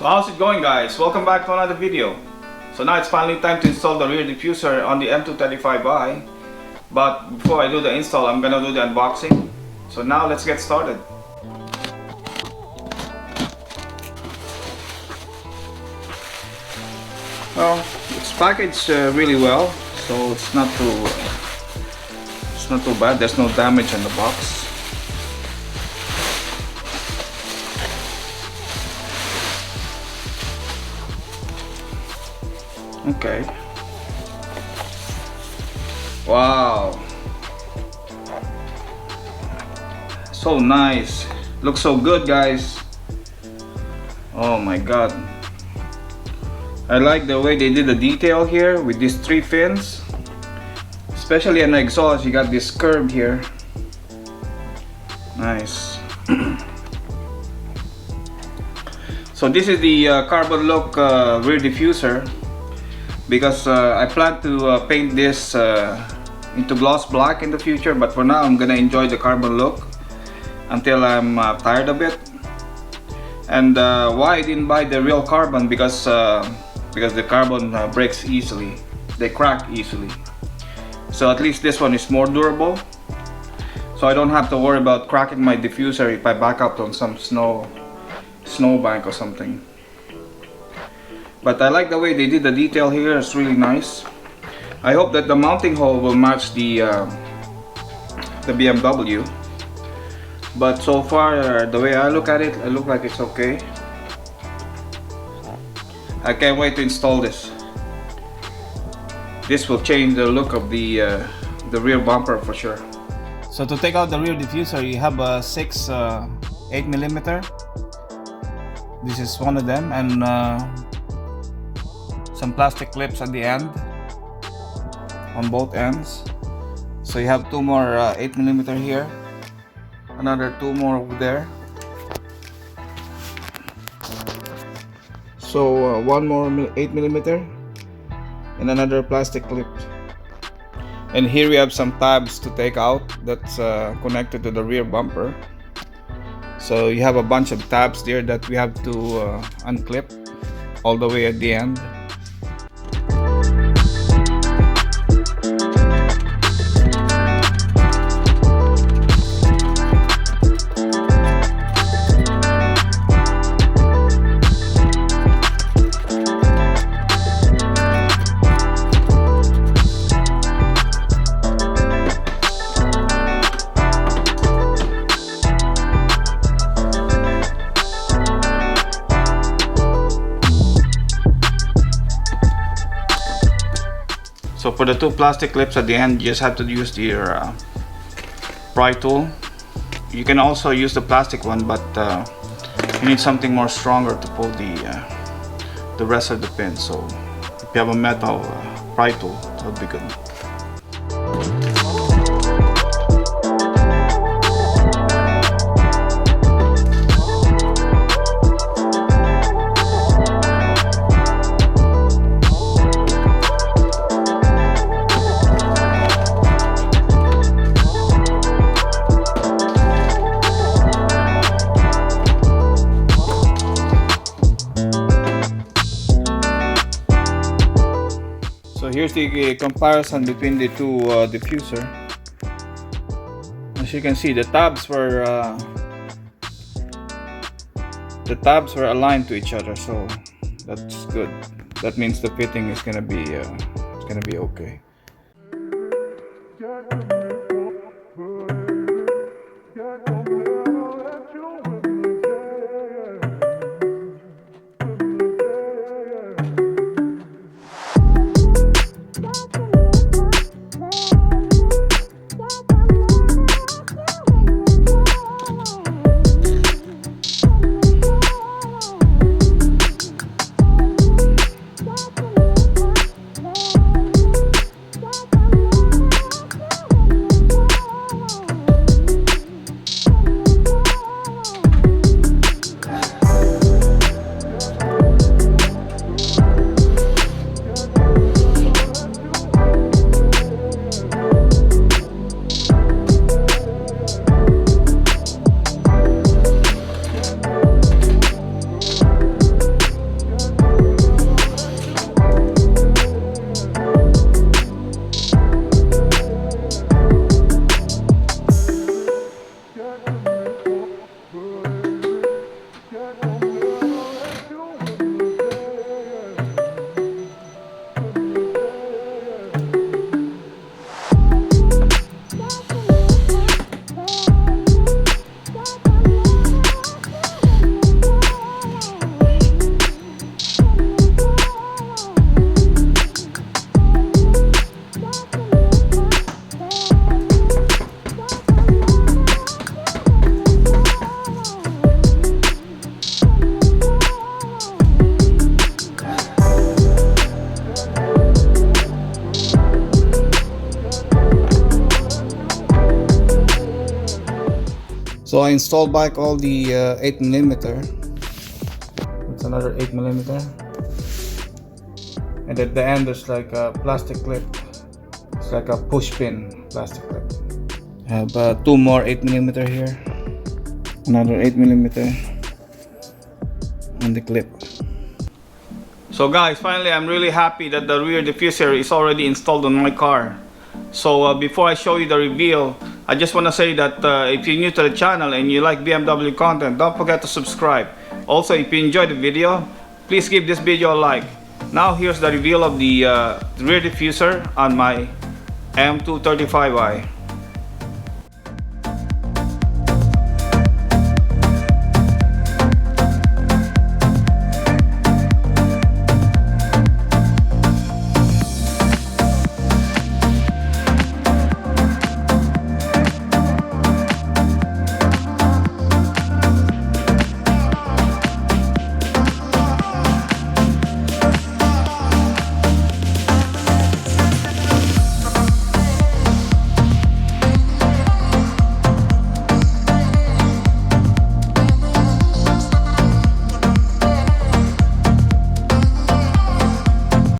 So how's it going, guys? Welcome back to another video. So now it's finally time to install the rear diffuser on the M235i. But before I do the install, I'm gonna do the unboxing. So now let's get started. Well, it's packaged really well, so it's not too bad. There's no damage on the box. Okay. Wow. So nice. Looks so good, guys. Oh my god. I like the way they did the detail here with these 3 fins. Especially on the exhaust, you got this curve here. Nice. So this is the carbon look rear diffuser, because I plan to paint this into gloss black in the future, but for now I'm gonna enjoy the carbon look until I'm tired of it. And why I didn't buy the real carbon, because the carbon breaks easily, they crack easily. So at least this one is more durable, so I don't have to worry about cracking my diffuser if I back up on some snowbank or something. But I like the way they did the detail here. It's really nice. I hope that the mounting hole will match the BMW. But so far, the way I look at it, it looks like it's okay. I can't wait to install this. This will change the look of the rear bumper for sure. So to take out the rear diffuser, you have a 8mm. This is one of them, and some plastic clips at the end, on both ends. So you have 2 more 8mm here, another 2 more over there. So 1 more 8mm and another plastic clip. And here we have some tabs to take out that's connected to the rear bumper. So you have a bunch of tabs there that we have to unclip all the way at the end. So for the 2 plastic clips at the end, you just have to use your pry tool. You can also use the plastic one, but you need something more stronger to pull the rest of the pin. So if you have a metal pry tool, that would be good. Here's the comparison between the 2 diffuser. As you can see, the tabs were aligned to each other, so that's good. That means the fitting is gonna be okay. So I installed back all the 8mm. It's another 8mm, and at the end there's like a plastic clip. It's like a push pin plastic clip. I have 2 more 8mm here, another 8mm, and the clip. So guys, finally I'm really happy that the rear diffuser is already installed on my car. So before I show you the reveal, I just want to say that if you're new to the channel and you like BMW content, don't forget to subscribe. Also, if you enjoyed the video, please give this video a like. Now here's the reveal of the rear diffuser on my M235i.